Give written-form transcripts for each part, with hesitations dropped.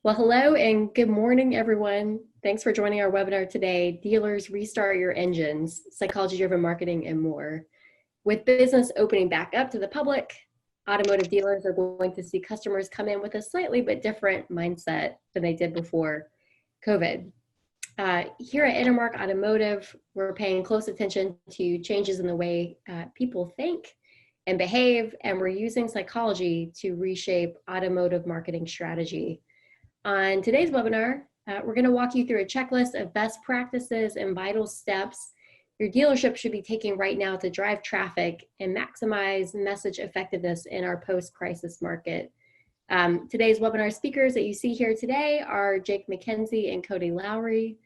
Well, hello and good morning, everyone. Thanks for joining our webinar today, Dealers Restart Your Engines, Psychology-Driven Marketing and More. With business opening back up to the public, automotive dealers are going to see customers come in with a slightly but different mindset than they did before COVID. Here at Intermark Automotive, we're paying close attention to changes in the way people think and behave, and we're using psychology to reshape automotive marketing strategy. On today's webinar, we're going to walk you through a checklist of best practices and vital steps your dealership should be taking right now to drive traffic and maximize message effectiveness in our post-crisis market. Today's webinar speakers that you see here today are Jake McKenzie and Cody Lowry.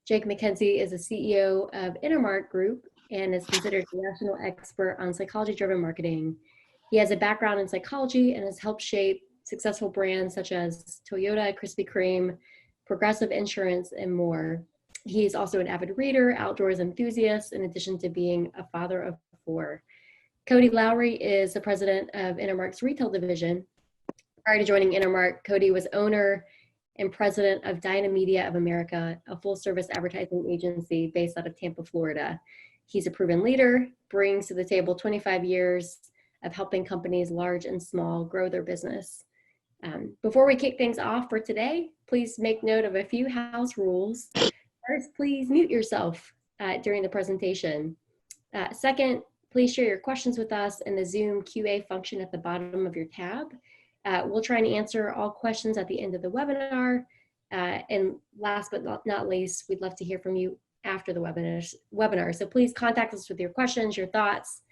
Jake McKenzie is the CEO of Intermark Group and is considered a national expert on psychology-driven marketing. He has a background in psychology and has helped shape successful brands such as Toyota, Krispy Kreme, Progressive Insurance, and more. He's also an avid reader, outdoors enthusiast, in addition to being a father of 4. Cody Lowry is the president of Intermark's retail division. Prior to joining Intermark, Cody was owner and president of Dynamedia of America, a full-service advertising agency based out of Tampa, Florida. He's a proven leader, brings to the table 25 years of helping companies large and small grow their business. Before we kick things off for today, please make note of a few house rules. First, please mute yourself during the presentation. Second, please share your questions with us in the Zoom QA function at the bottom of your tab. We'll try and answer all questions at the end of the webinar. And last but not least, we'd love to hear from you after the webinar. So please contact us with your questions, your thoughts,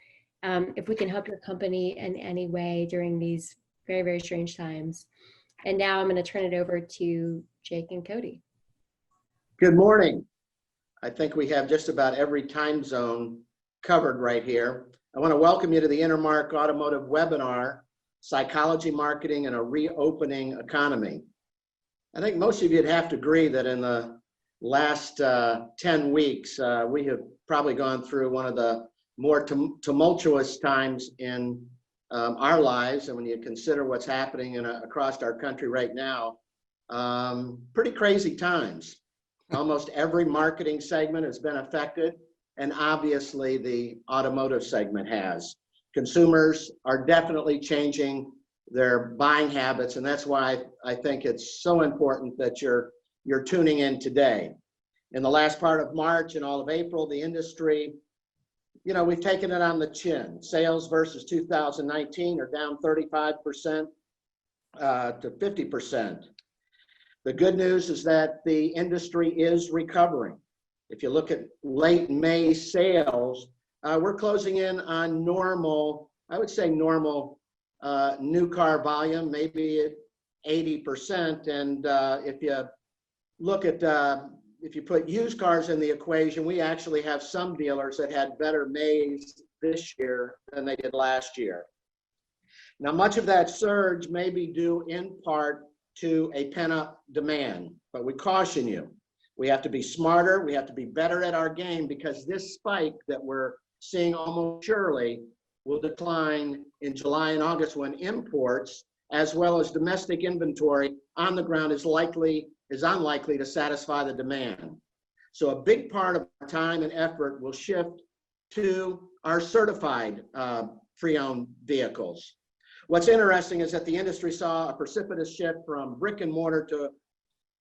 if we can help your company in any way during these very, very strange times. And now I'm going to turn it over to Jake and Cody. Good morning. I think we have just about every time zone covered right here. I want to welcome you to the Intermark Automotive webinar, Psychology, Marketing, and a Reopening Economy. I think most of you would have to agree that in the last 10 weeks, we have probably gone through one of the more tumultuous times in our lives, and when you consider what's happening across our country right now, pretty crazy times. Almost every marketing segment has been affected, and obviously the automotive segment has. Consumers are definitely changing their buying habits, and that's why I think it's so important that you're tuning in today. In the last part of March and all of April, the industry, we've taken it on the chin. Sales versus 2019 are down 35% to 50%. The good news is that the industry is recovering. If you look at late May sales, we're closing in on normal, I would say normal new car volume, maybe at 80%. And if you look at if you put used cars in the equation, we actually have some dealers that had better Mays this year than they did last year. Now, much of that surge may be due in part to a pent-up demand, but we caution you. We have to be smarter, we have to be better at our game, because this spike that we're seeing almost surely will decline in July and August when imports, as well as domestic inventory on the ground is unlikely to satisfy the demand. So a big part of our time and effort will shift to our certified pre-owned vehicles. What's interesting is that the industry saw a precipitous shift from brick and mortar to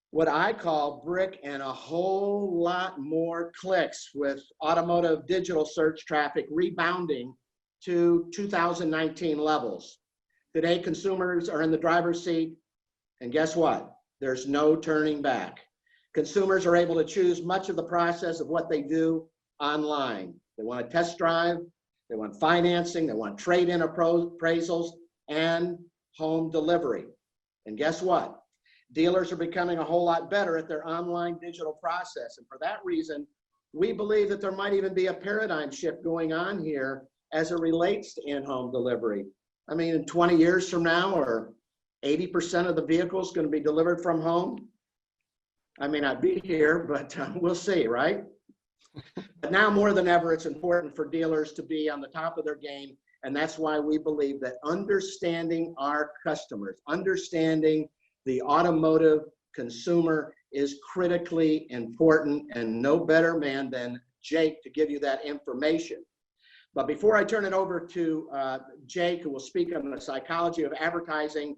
what I call brick and a whole lot more clicks, with automotive digital search traffic rebounding to 2019 levels. Today, consumers are in the driver's seat, and guess what? There's no turning back. Consumers are able to choose much of the process of what they do online. They want a test drive, they want financing, they want trade-in appraisals, and home delivery. And guess what? Dealers are becoming a whole lot better at their online digital process. And for that reason, we believe that there might even be a paradigm shift going on here as it relates to in-home delivery. I mean, in 20 years from now, or 80% of the vehicles going to be delivered from home. I may not be here, but we'll see, right? But now more than ever, it's important for dealers to be on the top of their game. And that's why we believe that understanding our customers, understanding the automotive consumer is critically important, and no better man than Jake to give you that information. But before I turn it over to Jake, who will speak on the psychology of advertising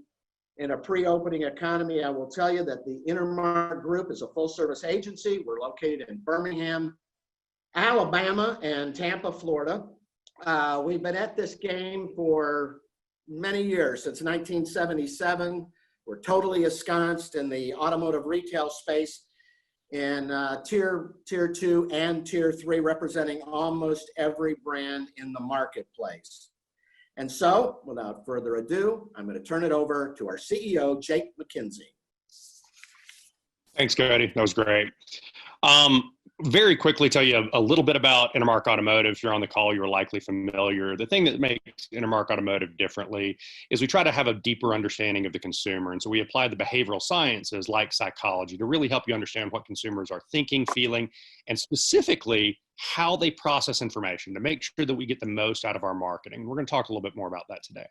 in a pre-opening economy, I will tell you that the Intermark Group is a full-service agency. We're located in Birmingham, Alabama, and Tampa, Florida. We've been at this game for many years, since 1977. We're totally ensconced in the automotive retail space in tier 2 and tier 3, representing almost every brand in the marketplace. And so, without further ado, I'm going to turn it over to our CEO, Jake McKenzie. Thanks, Cody. That was great. Very quickly tell you a little bit about Intermark Automotive. If you're on the call, you're likely familiar. The thing that makes Intermark Automotive differently is we try to have a deeper understanding of the consumer. And so we apply the behavioral sciences like psychology to really help you understand what consumers are thinking, feeling, and specifically how they process information to make sure that we get the most out of our marketing. We're going to talk a little bit more about that today.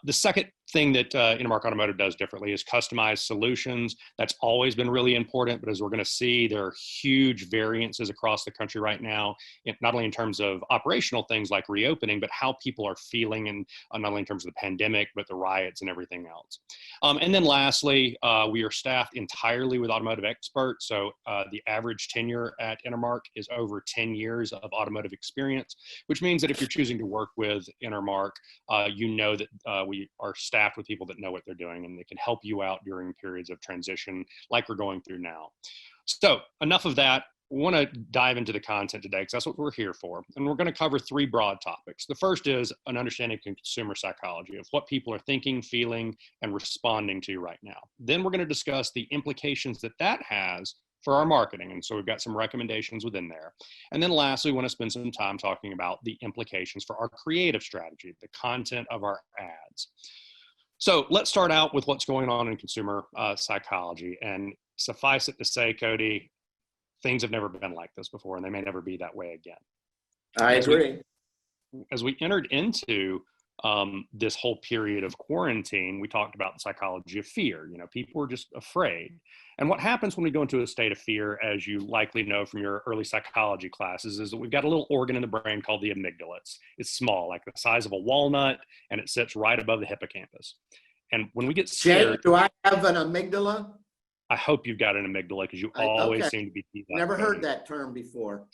The second thing that Intermark Automotive does differently is customized solutions. That's always been really important, but as we're going to see, there are huge variances across the country right now, not only in terms of operational things like reopening, but how people are feeling, and not only in terms of the pandemic, but the riots and everything else. And then lastly, we are staffed entirely with automotive experts. So the average tenure at Intermark is over 10 years of automotive experience, which means that if you're choosing to work with Intermark, you know that we are staffed with people that know what they're doing, and they can help you out during periods of transition like we're going through now. So enough of that. We want to dive into the content today because that's what we're here for. And we're going to cover 3 broad topics. The first is an understanding of consumer psychology, of what people are thinking, feeling, and responding to right now. Then we're going to discuss the implications that that has for our marketing. And so we've got some recommendations within there. And then lastly, we want to spend some time talking about the implications for our creative strategy, the content of our ads. So let's start out with what's going on in consumer psychology. And suffice it to say, Cody, things have never been like this before, and they may never be that way again. I agree. As we entered into this whole period of quarantine, we talked about the psychology of fear. You know, people were just afraid. And what happens when we go into a state of fear, as you likely know from your early psychology classes, is that we've got a little organ in the brain called the amygdala. It's small, like the size of a walnut, and it sits right above the hippocampus. And when we get scared— Jake, do I have an amygdala? I hope you've got an amygdala, because you always seem to be— Never heard that term before.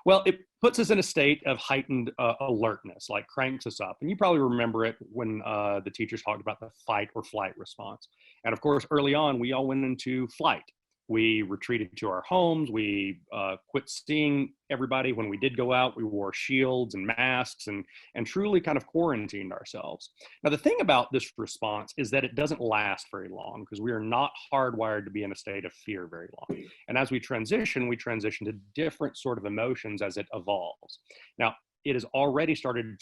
Well, it puts us in a state of heightened alertness, like cranks us up. And you probably remember it when the teachers talked about the fight or flight response. And of course, early on, we all went into flight. We retreated to our homes. We quit seeing everybody. When we did go out, we wore shields and masks and truly kind of quarantined ourselves. Now, the thing about this response is that it doesn't last very long, because we are not hardwired to be in a state of fear very long. And as we transition to different sort of emotions as it evolves. Now, it has already started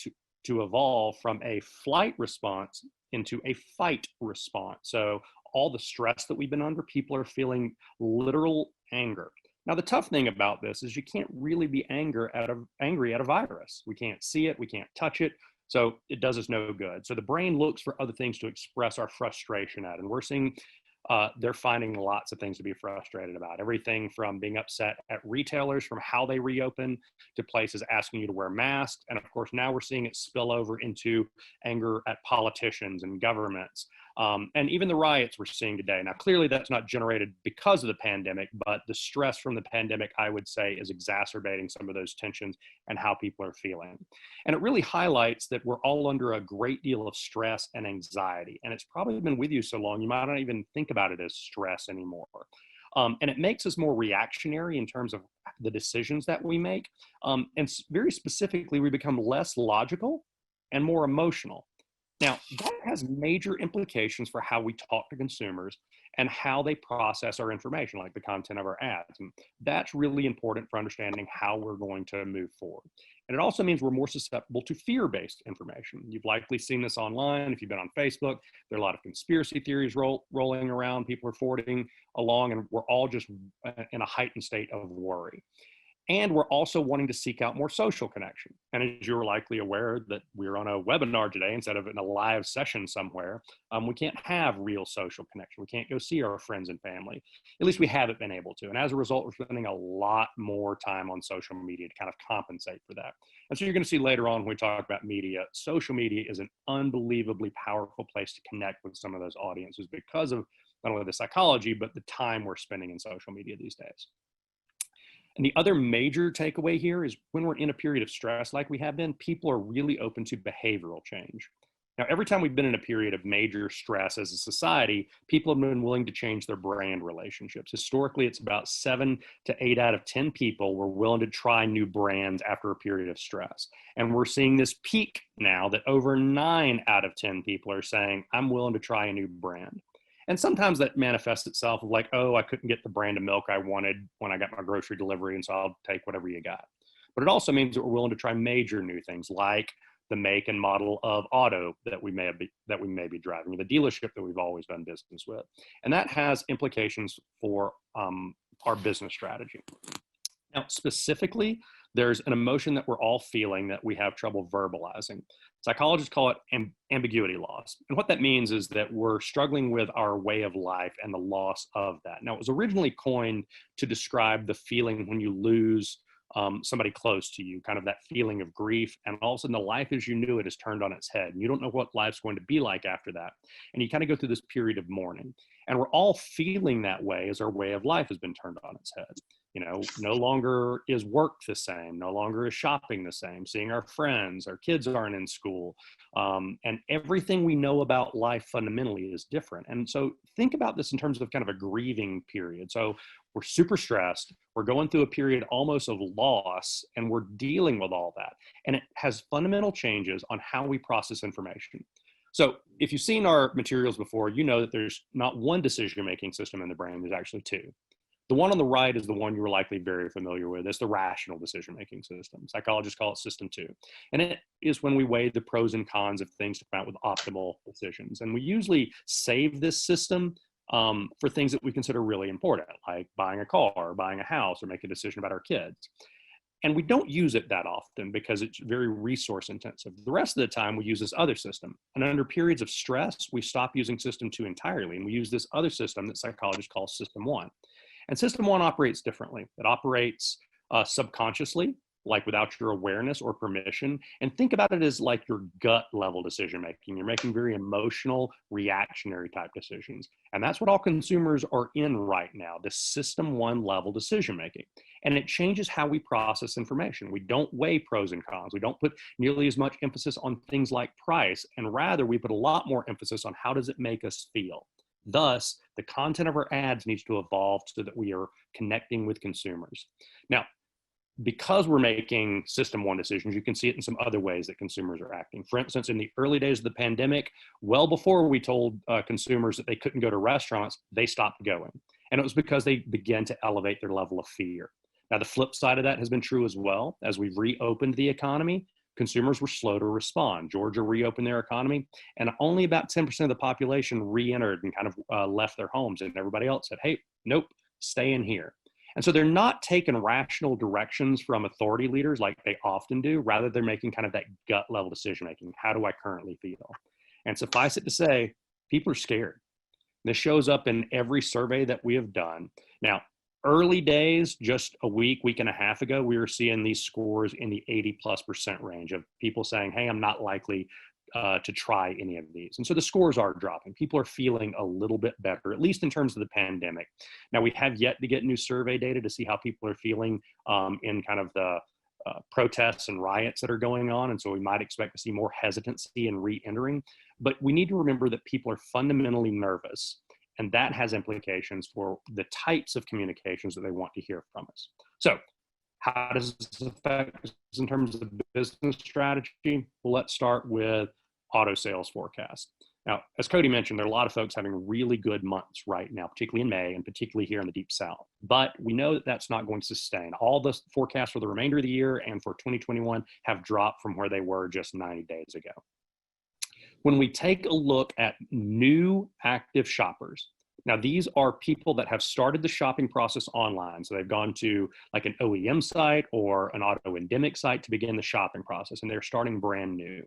to evolve from a flight response into a fight response. So all the stress that we've been under, people are feeling literal anger. Now, the tough thing about this is you can't really be angry at a virus. We can't see it, we can't touch it, so it does us no good. So the brain looks for other things to express our frustration at, and we're seeing they're finding lots of things to be frustrated about. Everything from being upset at retailers, from how they reopen, to places asking you to wear masks. And of course, now we're seeing it spill over into anger at politicians and governments. And even the riots we're seeing today. Now, clearly that's not generated because of the pandemic, but the stress from the pandemic, I would say, is exacerbating some of those tensions and how people are feeling. And it really highlights that we're all under a great deal of stress and anxiety. And it's probably been with you so long, you might not even think about it as stress anymore. And it makes us more reactionary in terms of the decisions that we make. And very specifically, we become less logical and more emotional. Now, that has major implications for how we talk to consumers and how they process our information, like the content of our ads. And that's really important for understanding how we're going to move forward. And it also means we're more susceptible to fear-based information. You've likely seen this online. If you've been on Facebook, there are a lot of conspiracy theories rolling around. People are forwarding along, and we're all just in a heightened state of worry. And we're also wanting to seek out more social connection. And as you're likely aware that we're on a webinar today instead of in a live session somewhere, we can't have real social connection. We can't go see our friends and family. At least we haven't been able to. And as a result, we're spending a lot more time on social media to kind of compensate for that. And so you're going to see later on when we talk about media, social media is an unbelievably powerful place to connect with some of those audiences because of not only the psychology, but the time we're spending in social media these days. And the other major takeaway here is when we're in a period of stress like we have been, people are really open to behavioral change. Now, every time we've been in a period of major stress as a society, people have been willing to change their brand relationships. Historically, it's about 7 to 8 out of 10 people were willing to try new brands after a period of stress. And we're seeing this peak now that over 9 out of 10 people are saying, I'm willing to try a new brand. And sometimes that manifests itself like, oh, I couldn't get the brand of milk I wanted when I got my grocery delivery, and so I'll take whatever you got. But it also means that we're willing to try major new things like the make and model of auto that we may be driving, the dealership that we've always done business with. And that has implications for our business strategy. Now, specifically, there's an emotion that we're all feeling that we have trouble verbalizing. Psychologists call it ambiguity loss. And what that means is that we're struggling with our way of life and the loss of that. Now, it was originally coined to describe the feeling when you lose somebody close to you, kind of that feeling of grief. And all of a sudden, the life as you knew it is turned on its head. And you don't know what life's going to be like after that. And you kind of go through this period of mourning. And we're all feeling that way as our way of life has been turned on its head. You know, no longer is work the same, no longer is shopping the same, seeing our friends, our kids aren't in school, and everything we know about life fundamentally is different. And so think about this in terms of kind of a grieving period. So we're super stressed, we're going through a period almost of loss, and we're dealing with all that. And it has fundamental changes on how we process information. So if you've seen our materials before, you know that there's not one decision-making system in the brain, there's actually 2. The one on the right is the one you're likely very familiar with. It's the rational decision-making system. Psychologists call it system 2. And it is when we weigh the pros and cons of things to come out with optimal decisions. And we usually save this system for things that we consider really important, like buying a car, or buying a house, or making a decision about our kids. And we don't use it that often because it's very resource intensive. The rest of the time we use this other system. And under periods of stress, we stop using system 2 entirely. And we use this other system that psychologists call system 1. And system 1 operates differently. It operates subconsciously, like without your awareness or permission. And think about it as like your gut level decision making. You're making very emotional, reactionary type decisions. And that's what all consumers are in right now, this system 1 level decision making. And it changes how we process information. We don't weigh pros and cons. We don't put nearly as much emphasis on things like price. And rather, we put a lot more emphasis on how does it make us feel. Thus, the content of our ads needs to evolve so that we are connecting with consumers. Now, because we're making system 1 decisions, you can see it in some other ways that consumers are acting. For instance, in the early days of the pandemic, well before we told consumers that they couldn't go to restaurants, they stopped going. And it was because they began to elevate their level of fear. Now, the flip side of that has been true as well. As we've reopened the economy, consumers were slow to respond. Georgia reopened their economy, and only about 10% of the population re-entered and kind of left their homes. And everybody else said, hey, nope, stay in here. And so they're not taking rational directions from authority leaders like they often do. Rather, they're making kind of that gut level decision making. How do I currently feel? And suffice it to say, people are scared. This shows up in every survey that we have done. Now, early days, just a week and a half ago, we were seeing these scores in the 80+% range of people saying, hey, I'm not likely to try any of these. And so the scores are dropping. People are feeling a little bit better, at least in terms of the pandemic. Now, we have yet to get new survey data to see how people are feeling in kind of the protests and riots that are going on. And so we might expect to see more hesitancy in re-entering. But we need to remember that people are fundamentally nervous. And that has implications for the types of communications that they want to hear from us. So how does this affect us in terms of business strategy? Well, let's start with auto sales forecast. Now, as Cody mentioned, there are a lot of folks having really good months right now, particularly in May and particularly here in the Deep South. But we know that that's not going to sustain. All the forecasts for the remainder of the year and for 2021 have dropped from where they were just 90 days ago. When we take a look at new active shoppers, Now, these are people that have started the shopping process online. So they've gone to like an OEM site or an auto-endemic site to begin the shopping process, and they're starting brand new.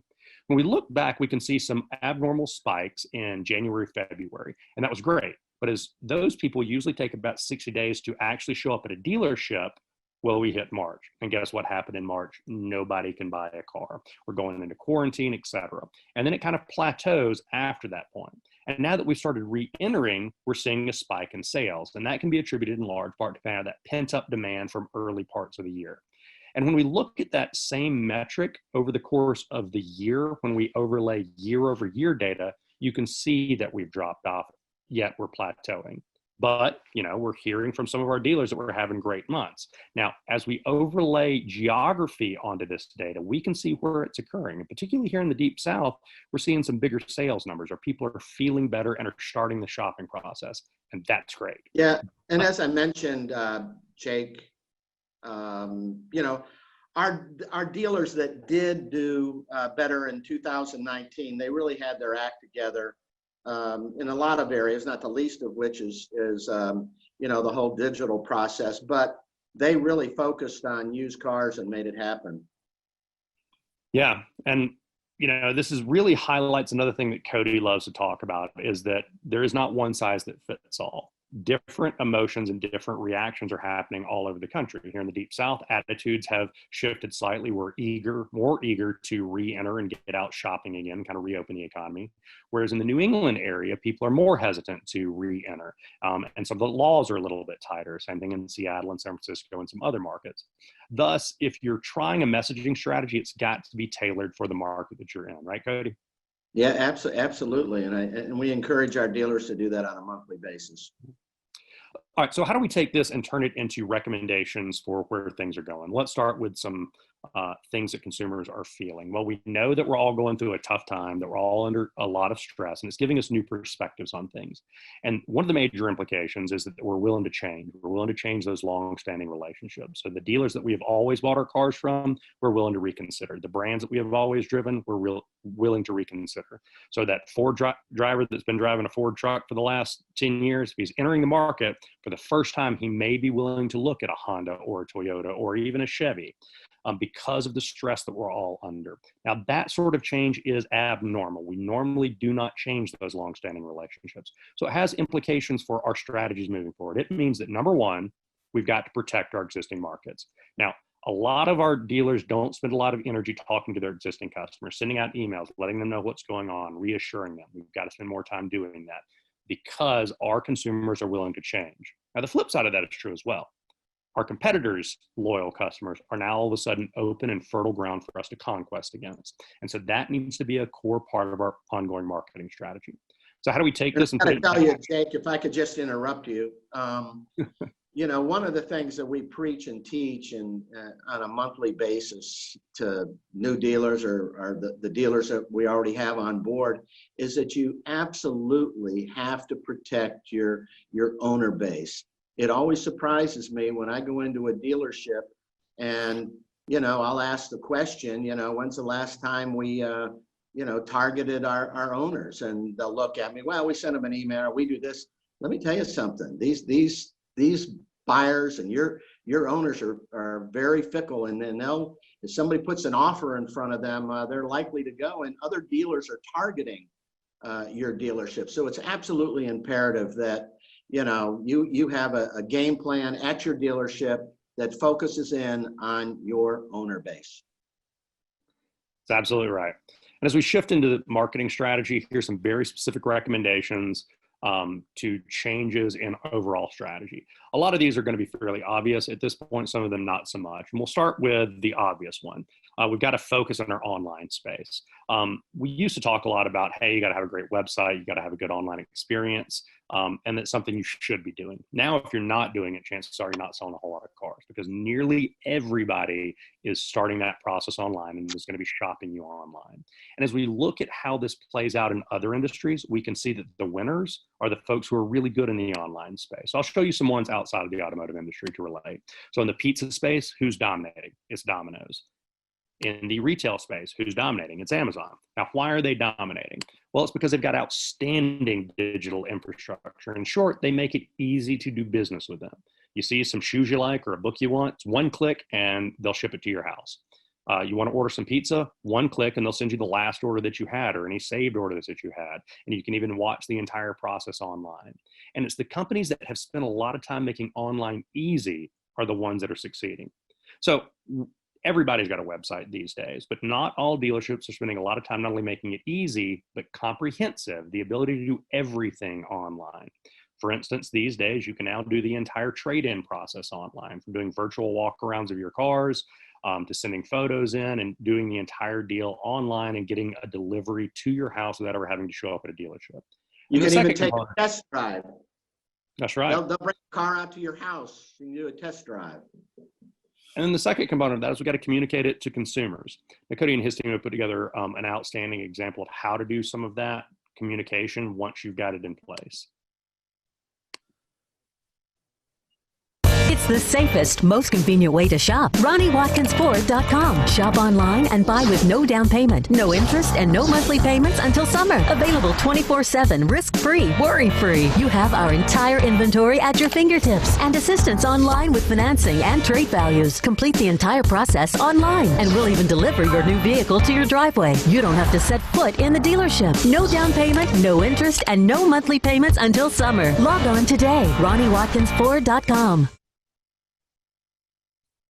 When we look back, we can see some abnormal spikes in January, February, and that was great. But as those people usually take about 60 days to actually show up at a dealership, well, we hit March. And guess what happened in March? Nobody can buy a car. We're going into quarantine, et cetera. And then it kind of plateaus after that point. And now that we've started re-entering, we're seeing a spike in sales. And that can be attributed in large part to kind of that pent-up demand from early parts of the year. And when we look at that same metric over the course of the year, when we overlay year-over-year data, you can see that we've dropped off, yet we're plateauing. But, you know, we're hearing from some of our dealers that we're having great months. Now, as we overlay geography onto this data, we can see where it's occurring. And particularly here in the Deep South, we're seeing some bigger sales numbers, or people are feeling better and are starting the shopping process. And that's great. Yeah, and as I mentioned, Jake, you know, our dealers that did do better in 2019, they really had their act together in a lot of areas, not the least of which is you know, the whole digital process, but they really focused on used cars and made it happen. Yeah, and you know, this is really highlights another thing that Cody loves to talk about, is that there is not one size that fits all. Different emotions and different reactions are happening all over the country. Here in the Deep South, attitudes have shifted slightly. We're more eager to re-enter and get out shopping again, kind of reopen the economy. Whereas in the New England area, people are more hesitant to re-enter. And some of the laws are a little bit tighter. Same thing in Seattle and San Francisco and some other markets. Thus, if you're trying a messaging strategy, it's got to be tailored for the market that you're in, right, Cody? Yeah, absolutely. And we encourage our dealers to do that on a monthly basis. All right, so how do we take this and turn it into recommendations for where things are going? Let's start with some things that consumers are feeling. Well, we know that we're all going through a tough time, that we're all under a lot of stress, and it's giving us new perspectives on things. And one of the major implications is that we're willing to change. We're willing to change those long-standing relationships. So the dealers that we have always bought our cars from, we're willing to reconsider. The brands that we have always driven, we're willing to reconsider. So that Ford driver that's been driving a Ford truck for the last 10 years, if he's entering the market for the first time, he may be willing to look at a Honda or a Toyota or even a Chevy. Because of the stress that we're all under. Now, that sort of change is abnormal. We normally do not change those long-standing relationships. So it has implications for our strategies moving forward. It means that, number one, we've got to protect our existing markets. Now, a lot of our dealers don't spend a lot of energy talking to their existing customers, sending out emails, letting them know what's going on, reassuring them. We've got to spend more time doing that because our consumers are willing to change. Now, the flip side of that is true as well. Our competitors' loyal customers are now all of a sudden open and fertile ground for us to conquest against. And so that needs to be a core part of our ongoing marketing strategy. So how do we take this and put it? I tell you, Jake, if I could just interrupt you, you know, one of the things that we preach and teach on a monthly basis to new dealers or the dealers that we already have on board is that you absolutely have to protect your owner base. It always surprises me when I go into a dealership and, you know, I'll ask the question, you know, when's the last time we, you know, targeted our owners? And they'll look at me, well, we sent them an email, we do this. Let me tell you something. These buyers and your owners are very fickle, and then if somebody puts an offer in front of them, they're likely to go, and other dealers are targeting your dealership. So it's absolutely imperative that, you know, you have a game plan at your dealership that focuses in on your owner base. That's absolutely right. And as we shift into the marketing strategy, here's some very specific recommendations to changes in overall strategy. A lot of these are going to be fairly obvious at this point, some of them not so much. And we'll start with the obvious one. We've got to focus on our online space. We used to talk a lot about, hey, you got to have a great website, you got to have a good online experience, and that's something you should be doing. Now, if you're not doing it, chances are you're not selling a whole lot of cars, because nearly everybody is starting that process online and is going to be shopping you online. And as we look at how this plays out in other industries, we can see that the winners are the folks who are really good in the online space. So I'll show you some ones outside of the automotive industry to relate. So in the pizza space, who's dominating? It's Domino's. In the retail space, who's dominating? It's Amazon. Now, why are they dominating? Well, it's because they've got outstanding digital infrastructure. In short, they make it easy to do business with them. You see some shoes you like or a book you want, it's one click and they'll ship it to your house. You want to order some pizza, one click and they'll send you the last order that you had or any saved orders that you had. And you can even watch the entire process online. And it's the companies that have spent a lot of time making online easy are the ones that are succeeding. So everybody's got a website these days, but not all dealerships are spending a lot of time not only making it easy, but comprehensive, the ability to do everything online. For instance, these days, you can now do the entire trade-in process online, from doing virtual walkarounds of your cars to sending photos in and doing the entire deal online and getting a delivery to your house without ever having to show up at a dealership. You can even take a test drive. That's right. They'll bring the car out to your house and do a test drive. And then the second component of that is we've got to communicate it to consumers. Now, Cody and his team have put together an outstanding example of how to do some of that communication once you've got it in place. It's the safest, most convenient way to shop. RonnieWatkinsFord.com. Shop online and buy with no down payment, no interest, and no monthly payments until summer. Available 24/7, risk-free, worry-free. You have our entire inventory at your fingertips and assistance online with financing and trade values. Complete the entire process online, and we'll even deliver your new vehicle to your driveway. You don't have to set foot in the dealership. No down payment, no interest, and no monthly payments until summer. Log on today. RonnieWatkinsFord.com.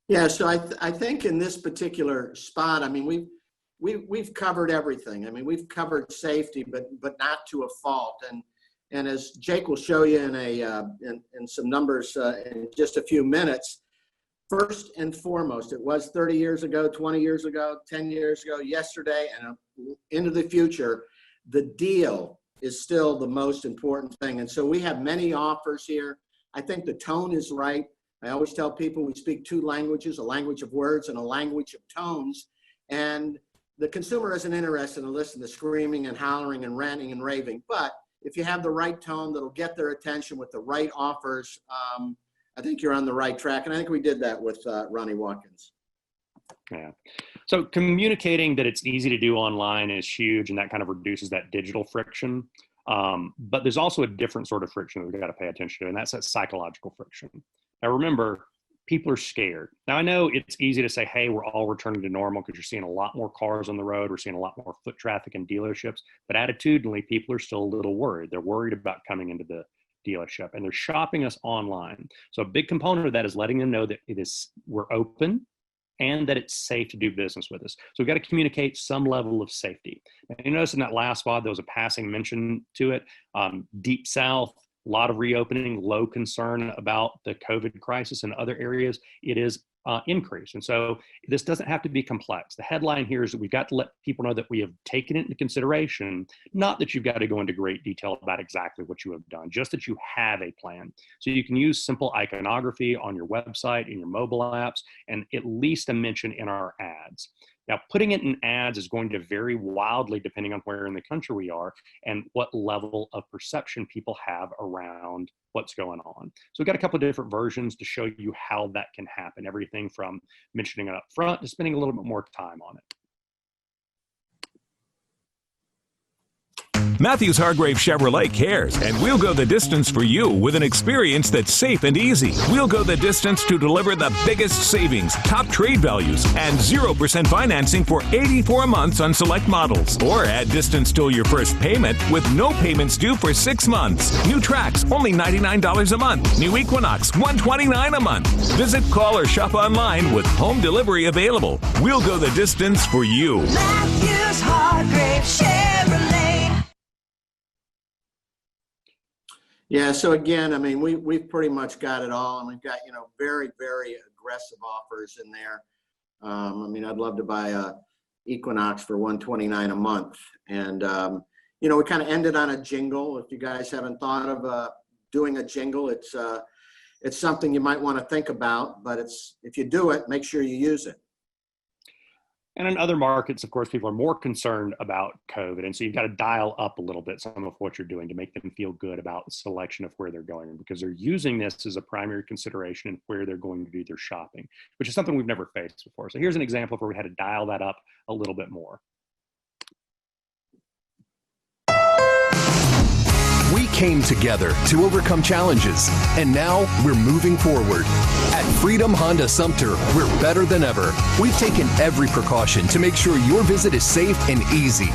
Yeah, so I think in this particular spot, I mean, we've covered everything. I mean, we've covered safety, but not to a fault. And as Jake will show you in some numbers in just a few minutes, first and foremost, it was 30 years ago, 20 years ago, 10 years ago, yesterday, and into the future, the deal is still the most important thing. And so we have many offers here. I think the tone is right. I always tell people we speak two languages, a language of words and a language of tones. And the consumer isn't interested in listening to screaming and hollering and ranting and raving. But if you have the right tone that'll get their attention with the right offers, I think you're on the right track. And I think we did that with Ronnie Watkins. Yeah. So communicating that it's easy to do online is huge, and that kind of reduces that digital friction. But there's also a different sort of friction that we've got to pay attention to, and that's that psychological friction. Now, remember, people are scared. Now, I know it's easy to say, hey, we're all returning to normal because you're seeing a lot more cars on the road. We're seeing a lot more foot traffic in dealerships. But attitudinally, people are still a little worried. They're worried about coming into the dealership, and they're shopping us online. So a big component of that is letting them know that we're open and that it's safe to do business with us. So we've got to communicate some level of safety. And you notice in that last spot, there was a passing mention to it. Deep South, a lot of reopening, low concern about the COVID crisis in other areas. It is increased. And so this doesn't have to be complex. The headline here is that we've got to let people know that we have taken it into consideration, not that you've got to go into great detail about exactly what you have done, just that you have a plan. So you can use simple iconography on your website, in your mobile apps, and at least a mention in our ads. Now, putting it in ads is going to vary wildly depending on where in the country we are and what level of perception people have around what's going on. So we've got a couple of different versions to show you how that can happen. Everything from mentioning it up front to spending a little bit more time on it. Matthews Hargrave Chevrolet cares, and we'll go the distance for you with an experience that's safe and easy. We'll go the distance to deliver the biggest savings, top trade values, and 0% financing for 84 months on select models. Or add distance till your first payment with no payments due for 6 months. New Trax, only $99 a month. New Equinox, $129 a month. Visit, call, or shop online with home delivery available. We'll go the distance for you. Matthews Hargrave Chevrolet. Yeah, so again, I mean, we've pretty much got it all, and we've got, very, very aggressive offers in there. I mean, I'd love to buy a Equinox for $129 a month. And, we kind of ended on a jingle. If you guys haven't thought of doing a jingle, it's something you might want to think about, but if you do it, make sure you use it. And in other markets, of course, people are more concerned about COVID. And so you've got to dial up a little bit some of what you're doing to make them feel good about the selection of where they're going, because they're using this as a primary consideration in where they're going to do their shopping, which is something we've never faced before. So here's an example of where we had to dial that up a little bit more. We came together to overcome challenges, and now we're moving forward. At Freedom Honda Sumter, we're better than ever. We've taken every precaution to make sure your visit is safe and easy.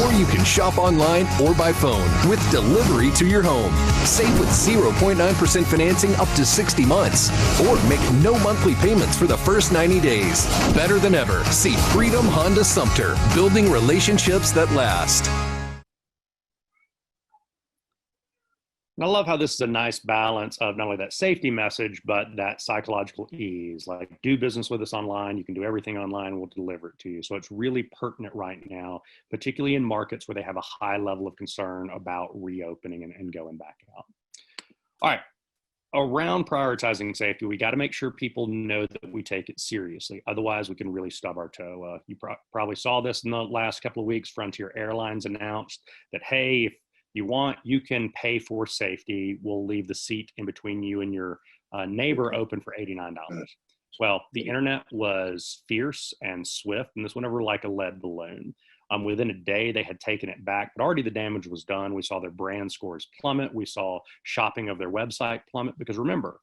Or you can shop online or by phone with delivery to your home. Save with 0.9% financing up to 60 months. Or make no monthly payments for the first 90 days. Better than ever. See Freedom Honda Sumter, building relationships that last. And I love how this is a nice balance of not only that safety message, but that psychological ease. Like, do business with us online. You can do everything online. We'll deliver it to you. So it's really pertinent right now, particularly in markets where they have a high level of concern about reopening and going back out. All right. Around prioritizing safety, we got to make sure people know that we take it seriously. Otherwise, we can really stub our toe. You probably saw this in the last couple of weeks. Frontier Airlines announced that, hey, if you want, you can pay for safety. We'll leave the seat in between you and your neighbor open for $89. Well, the internet was fierce and swift, and this went over like a lead balloon. Within a day, they had taken it back, but already the damage was done. We saw their brand scores plummet. We saw shopping of their website plummet. Because remember,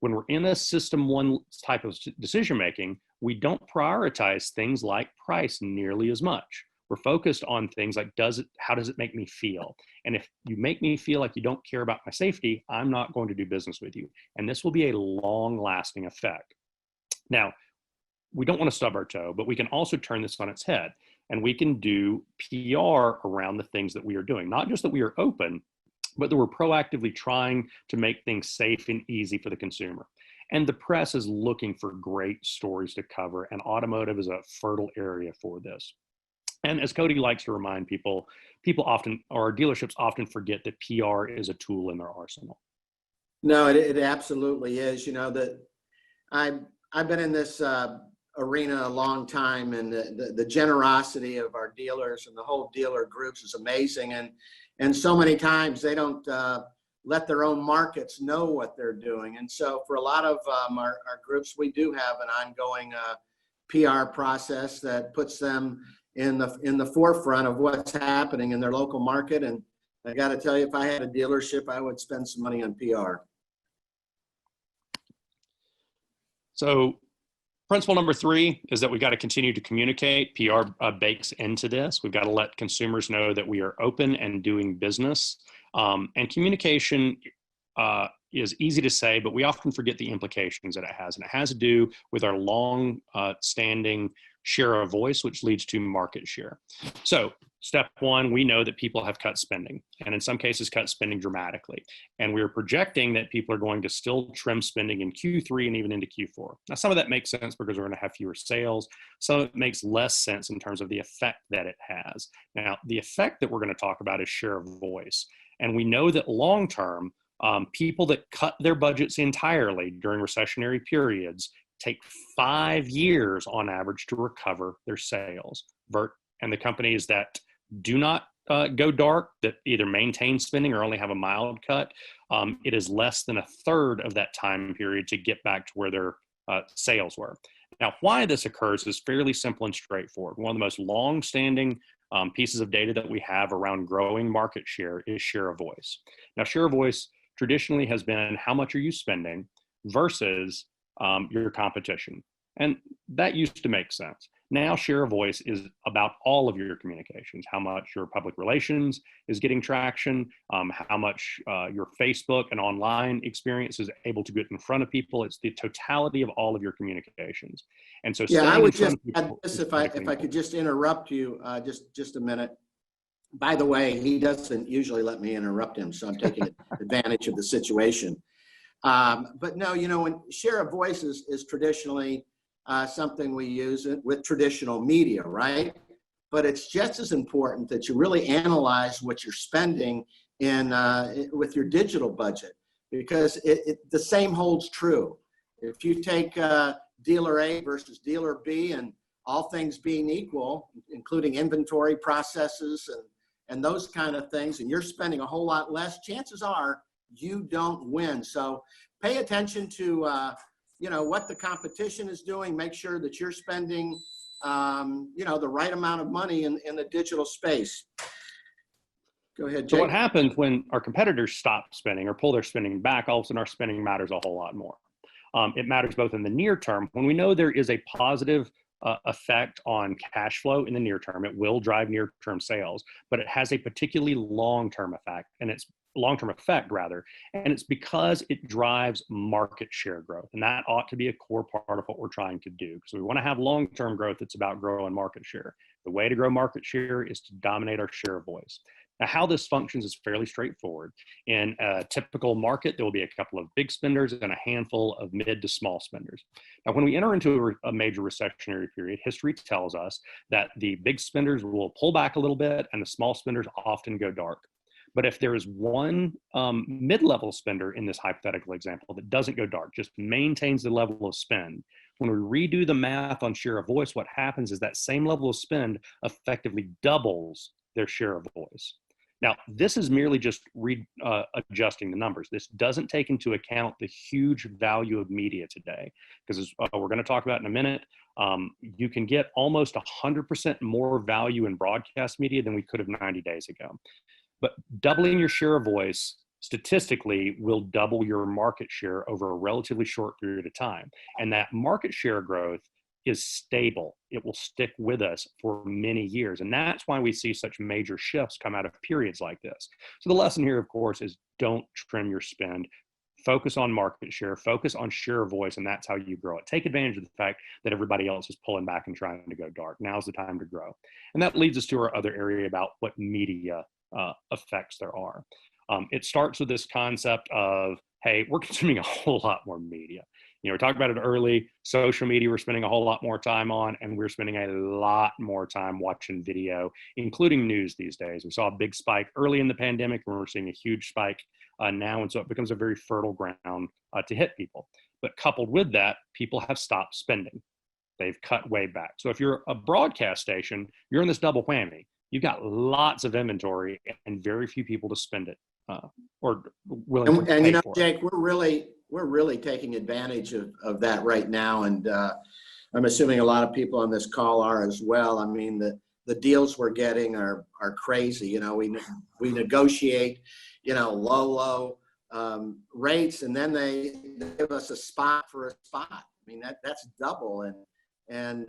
when we're in a system one type of decision making, we don't prioritize things like price nearly as much. We're focused on things like, how does it make me feel? And if you make me feel like you don't care about my safety, I'm not going to do business with you. And this will be a long-lasting effect. Now, we don't want to stub our toe, but we can also turn this on its head. And we can do PR around the things that we are doing. Not just that we are open, but that we're proactively trying to make things safe and easy for the consumer. And the press is looking for great stories to cover, and automotive is a fertile area for this. And as Cody likes to remind people often, or dealerships often forget that PR is a tool in their arsenal. No, it absolutely is. You know, that I've been in this arena a long time, and the generosity of our dealers and the whole dealer groups is amazing. And so many times they don't let their own markets know what they're doing. And so for a lot of our groups, we do have an ongoing PR process that puts them in the forefront of what's happening in their local market. And I got to tell you, if I had a dealership, I would spend some money on PR. So principle number 3 is that we've got to continue to communicate. PR bakes into this. We've got to let consumers know that we are open and doing business. And communication is easy to say, but we often forget the implications that it has. And it has to do with our long-standing share of voice, which leads to market share. So step 1, we know that people have cut spending, and in some cases cut spending dramatically. And we're projecting that people are going to still trim spending in Q3 and even into Q4. Now, some of that makes sense because we're going to have fewer sales. Some of it makes less sense in terms of the effect that it has. Now, the effect that we're going to talk about is share of voice. And we know that long-term, people that cut their budgets entirely during recessionary periods take 5 years on average to recover their sales. And the companies that do not go dark, that either maintain spending or only have a mild cut, it is less than a third of that time period to get back to where their sales were. Now, why this occurs is fairly simple and straightforward. One of the most long-standing pieces of data that we have around growing market share is share of voice. Now, share of voice traditionally has been how much are you spending versus your competition. And that used to make sense. Now, share of voice is about all of your communications, how much your public relations is getting traction, how much your Facebook and online experience is able to get in front of people. It's the totality of all of your communications. And so, yeah, I would just add this, if I could just interrupt you just a minute. By the way, he doesn't usually let me interrupt him, so I'm taking advantage of the situation. But no, you know, when share of voice is traditionally something we use with traditional media, right? But it's just as important that you really analyze what you're spending with your digital budget, because the same holds true. If you take dealer A versus dealer B, and all things being equal, including inventory processes and those kind of things, and you're spending a whole lot less, chances are you don't win. So pay attention to you know, what the competition is doing. Make sure that you're spending you know, the right amount of money in the digital space. Go ahead, So Jake. what happens when our competitors stop spending or pull their spending back, all of a sudden our spending matters a whole lot more. It matters both in the near term, when we know there is a positive effect on cash flow in the near term. It will drive near-term sales, but it has a particularly long-term effect, and it's and it's because it drives market share growth, and that ought to be a core part of what we're trying to do, because we want to have long-term growth. It's about growing market share. The way to grow market share is to dominate our share of voice. Now, how this functions is fairly straightforward. In a typical market, there will be a couple of big spenders and a handful of mid to small spenders. Now, when we enter into a major recessionary period, history tells us that the big spenders will pull back a little bit and the small spenders often go dark. But if there is one mid-level spender in this hypothetical example that doesn't go dark, just maintains the level of spend, when we redo the math on share of voice, what happens is that same level of spend effectively doubles their share of voice. Now, this is merely just adjusting the numbers. This doesn't take into account the huge value of media today, because as we're going to talk about in a minute, you can get almost 100% more value in broadcast media than we could have 90 days ago. But doubling your share of voice statistically will double your market share over a relatively short period of time. And that market share growth is stable. It will stick with us for many years. And that's why we see such major shifts come out of periods like this. So the lesson here, of course, is don't trim your spend. Focus on market share, focus on share of voice, and that's how you grow it. Take advantage of the fact that everybody else is pulling back and trying to go dark. Now's the time to grow. And that leads us to our other area about what media effects there are. It starts with this concept of, hey, we're consuming a whole lot more media. You know, we talked about it early. Social media we're spending a whole lot more time on, and we're spending a lot more time watching video, including news these days. We saw a big spike early in the pandemic, and we're seeing a huge spike now, and so it becomes a very fertile ground to hit people. But coupled with that, people have stopped spending. They've cut way back. So if you're a broadcast station, you're in this double whammy. You've got lots of inventory and very few people to spend it or willing to pay and you know, for Jake, it. we're really taking advantage of that right now, and I'm assuming a lot of people on this call are as well. I mean, the deals we're getting are crazy. You know, we negotiate, you know, low rates, and then they give us a spot for a spot. I mean, that's double, and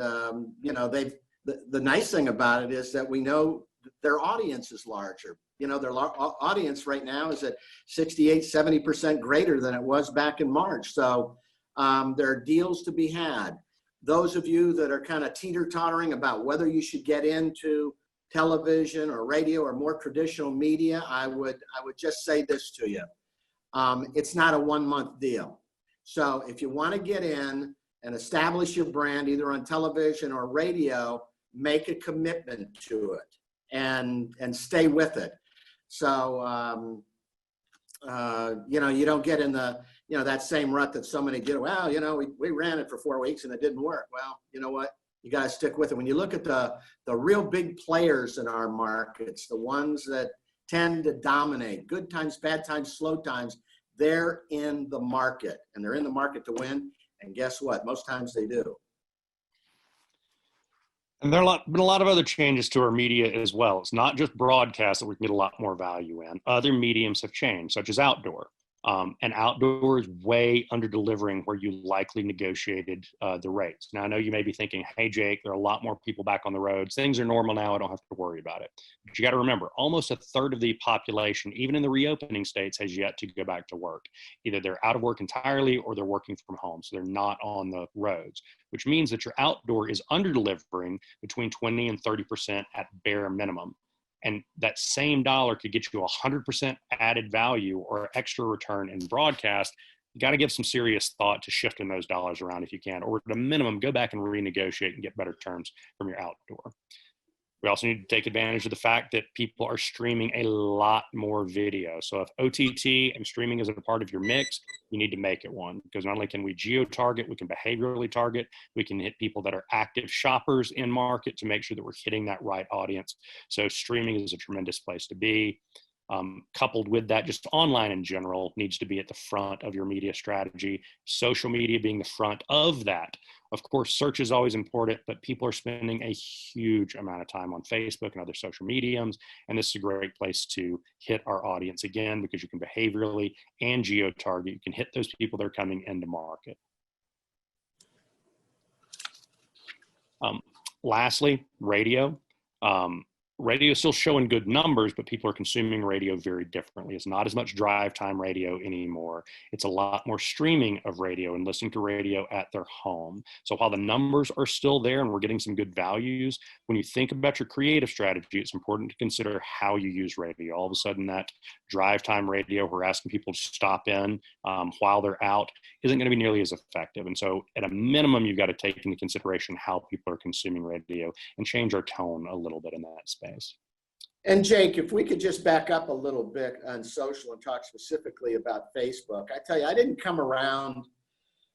you know, the nice thing about it is that we know their audience is larger. You know, their audience right now is at 68-70% greater than it was back in March. So there are deals to be had. Those of you that are kind of teeter-tottering about whether you should get into television or radio or more traditional media, I would just say this to you. It's not a 1-month deal. So if you want to get in and establish your brand either on television or radio, make a commitment to it and stay with it. So, you know, you don't get in the, you know, that same rut that so many did. Well, you know, we ran it for 4 weeks and it didn't work. Well, you know what? You got to stick with it. When you look at the real big players in our markets, the ones that tend to dominate, good times, bad times, slow times, they're in the market, and they're in the market to win. And guess what? Most times they do. And there have been a lot of other changes to our media as well. It's not just broadcast that we can get a lot more value in. Other mediums have changed, such as outdoor. And outdoor is way under delivering where you likely negotiated the rates. Now, I know you may be thinking, hey, Jake, there are a lot more people back on the roads. Things are normal now. I don't have to worry about it. But you got to remember, almost a third of the population, even in the reopening states, has yet to go back to work. Either they're out of work entirely or they're working from home. So they're not on the roads, which means that your outdoor is under delivering between 20 and 30% at bare minimum. And that same dollar could get you 100% added value or extra return in broadcast. You got to give some serious thought to shifting those dollars around if you can, or at a minimum, go back and renegotiate and get better terms from your outdoor. We also need to take advantage of the fact that people are streaming a lot more video. So if OTT and streaming is a part of your mix, you need to make it one, because not only can we geo-target, we can behaviorally target, we can hit people that are active shoppers in market to make sure that we're hitting that right audience. So streaming is a tremendous place to be. Coupled with that, just online in general needs to be at the front of your media strategy, social media being the front of that. Of course, search is always important, but people are spending a huge amount of time on Facebook and other social mediums, and this is a great place to hit our audience again, because you can behaviorally and geo-target. You can hit those people that are coming into market. Lastly, radio. Radio is still showing good numbers, but people are consuming radio very differently. It's not as much drive time radio anymore. It's a lot more streaming of radio and listening to radio at their home. So while the numbers are still there and we're getting some good values, when you think about your creative strategy, it's important to consider how you use radio. All of a sudden, that drive time radio, we're asking people to stop in while they're out, isn't going to be nearly as effective. And so at a minimum, you've got to take into consideration how people are consuming radio and change our tone a little bit in that space. And Jake, if we could just back up a little bit on social and talk specifically about Facebook. I tell you, I didn't come around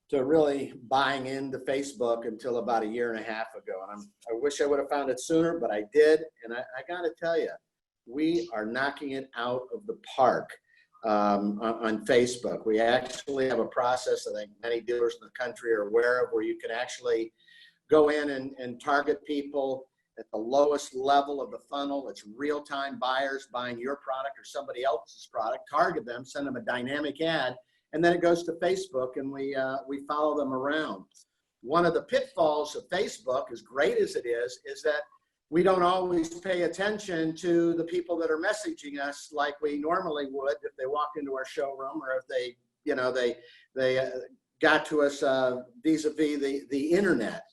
to really buying into Facebook until about 1.5 years ago. And I wish I would have found it sooner, but I did. And I got to tell you, we are knocking it out of the park on Facebook. We actually have a process that I think many dealers in the country are aware of, where you can actually go in and target people at the lowest level of the funnel. It's real-time buyers buying your product or somebody else's product. Target them, send them a dynamic ad, and then it goes to Facebook, and we follow them around. One of the pitfalls of Facebook, as great as it is that we don't always pay attention to the people that are messaging us like we normally would if they walked into our showroom, or if they, you know, they got to us vis-a-vis the internet.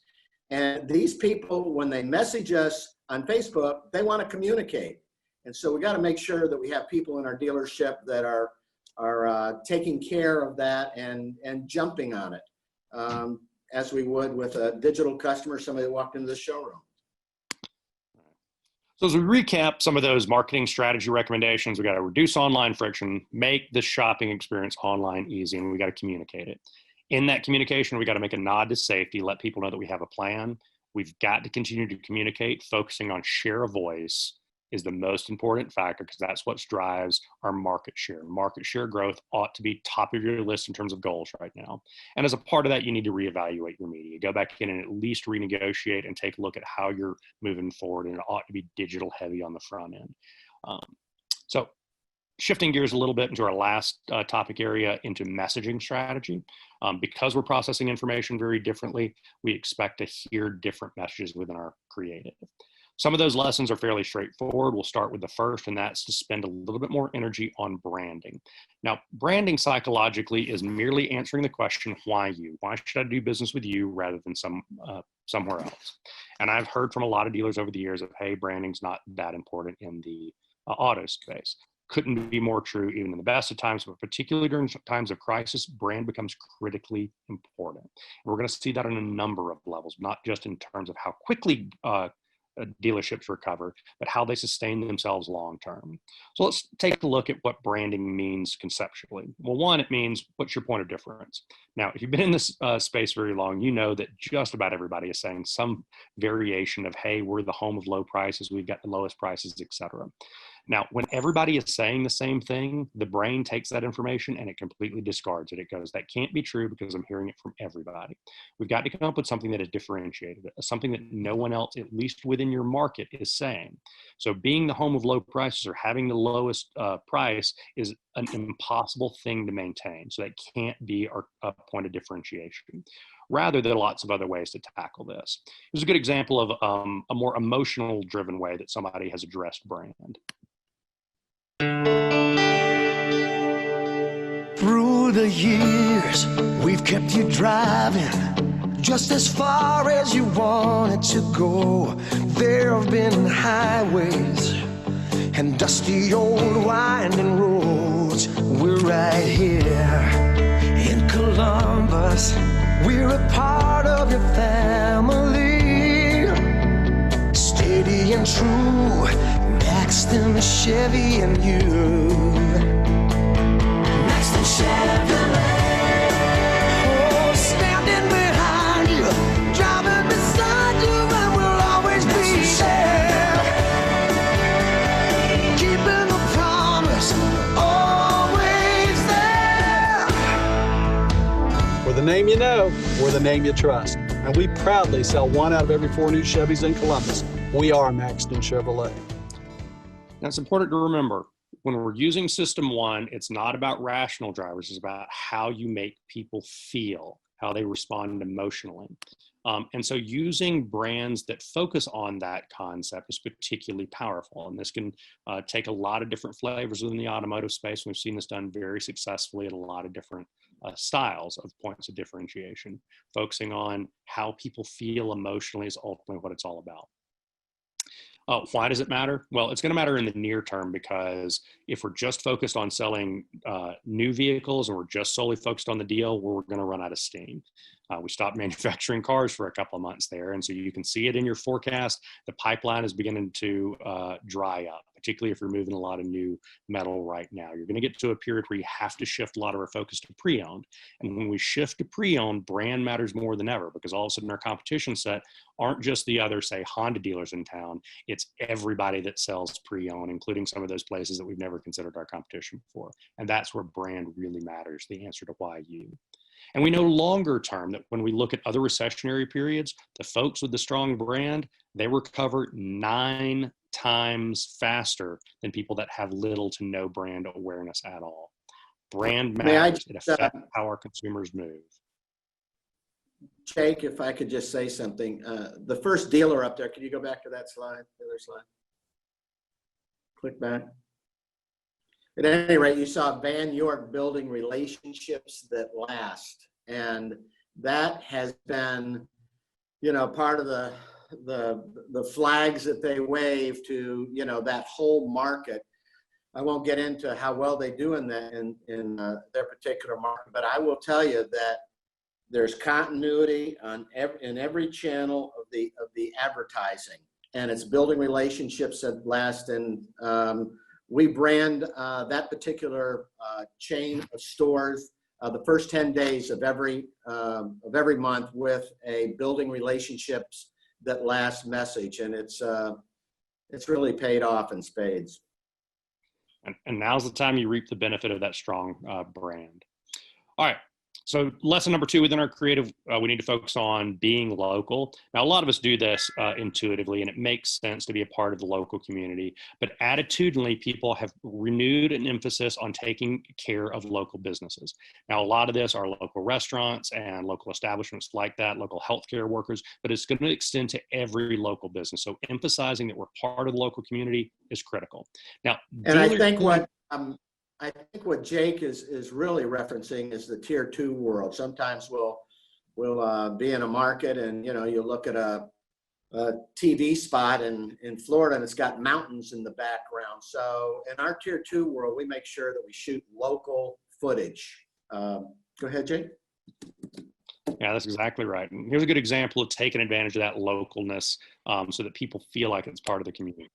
And these people, when they message us on Facebook, they want to communicate. And so we got to make sure that we have people in our dealership that are taking care of that and jumping on it, as we would with a digital customer, somebody that walked into the showroom. So as we recap some of those marketing strategy recommendations, we got to reduce online friction, make the shopping experience online easy, and we got to communicate it. In that communication, we got to make a nod to safety, let people know that we have a plan. We've got to continue to communicate. Focusing on share of voice is the most important factor, because that's what drives our market share. Market share growth ought to be top of your list in terms of goals right now. And as a part of that, you need to reevaluate your media. Go back in and at least renegotiate and take a look at how you're moving forward, and it ought to be digital heavy on the front end. So shifting gears a little bit into our last topic area, into messaging strategy. Because we're processing information very differently, we expect to hear different messages within our creative. Some of those lessons are fairly straightforward. We'll start with the first, and that's to spend a little bit more energy on branding. Now, branding psychologically is merely answering the question, why you? Why should I do business with you rather than somewhere else? And I've heard from a lot of dealers over the years of, hey, branding's not that important in the auto space. Couldn't be more true even in the best of times, but particularly during times of crisis, brand becomes critically important. And we're going to see that on a number of levels, not just in terms of how quickly dealerships recover, but how they sustain themselves long term. So let's take a look at what branding means conceptually. Well, one, it means, what's your point of difference? Now, if you've been in this space very long, you know that just about everybody is saying some variation of, hey, we're the home of low prices, we've got the lowest prices, etc. Now, when everybody is saying the same thing, the brain takes that information and it completely discards it. It goes, that can't be true because I'm hearing it from everybody. We've got to come up with something that is differentiated, something that no one else, at least within your market, is saying. So being the home of low prices or having the lowest price is an impossible thing to maintain. So that can't be our point of differentiation. Rather, there are lots of other ways to tackle this. Here's a good example of a more emotional driven way that somebody has addressed brand. Through the years, we've kept you driving just as far as you wanted to go. There have been highways and dusty old winding roads. We're right here in Columbus. We're a part of your family. Steady and true, next in the Chevy and you. Next in Chevrolet. Oh, standing behind you, driving beside you, and we'll always be there. Keeping the promise. the name you know, we're the name you trust. And we proudly sell 1 out of every 4 new Chevys in Columbus. We are Maxton Chevrolet. Now, it's important to remember, when we're using System 1, it's not about rational drivers, it's about how you make people feel, how they respond emotionally. And so using brands that focus on that concept is particularly powerful. And this can take a lot of different flavors within the automotive space. We've seen this done very successfully at a lot of different styles of points of differentiation. Focusing on how people feel emotionally is ultimately what it's all about. Why does it matter? Well, it's going to matter in the near term, because if we're just focused on selling new vehicles and we're just solely focused on the deal, we're going to run out of steam. We stopped manufacturing cars for a couple of months there. And so you can see it in your forecast. The pipeline is beginning to dry up, particularly if you're moving a lot of new metal right now. You're going to get to a period where you have to shift a lot of our focus to pre-owned. And when we shift to pre-owned, brand matters more than ever, because all of a sudden our competition set aren't just the other, say, Honda dealers in town. It's everybody that sells pre-owned, including some of those places that we've never considered our competition before. And that's where brand really matters, the answer to why you. And we know longer term that when we look at other recessionary periods, the folks with the strong brand, they recover 9 times faster than people that have little to no brand awareness at all. Brand matters. It affects how our consumers move. Jake, if I could just say something. The first dealer up there, can you go back to that slide, the other slide? Click back. At any rate, you saw Van York building relationships that last. And that has been, you know, part of the flags that they wave to, you know, that whole market. I won't get into how well they do in that in their particular market, but I will tell you that there's continuity in every channel of the advertising, and it's building relationships that last. And we brand that particular chain of stores the first 10 days of every month with a building relationships that last message, and it's really paid off in spades. And now's the time you reap the benefit of that strong brand. All right. So lesson number 2 within our creative, we need to focus on being local. Now, a lot of us do this intuitively, and it makes sense to be a part of the local community. But attitudinally, people have renewed an emphasis on taking care of local businesses. Now, a lot of this are local restaurants and local establishments like that, local healthcare workers, but it's going to extend to every local business. So emphasizing that we're part of the local community is critical. Now, and I think what Jake is really referencing is the tier 2 world. Sometimes we'll be in a market, and you know, you look at a TV spot in Florida and it's got mountains in the background. So in our tier 2 world, we make sure that we shoot local footage. Go ahead, Jake. Yeah, that's exactly right. And here's a good example of taking advantage of that localness so that people feel like it's part of the community.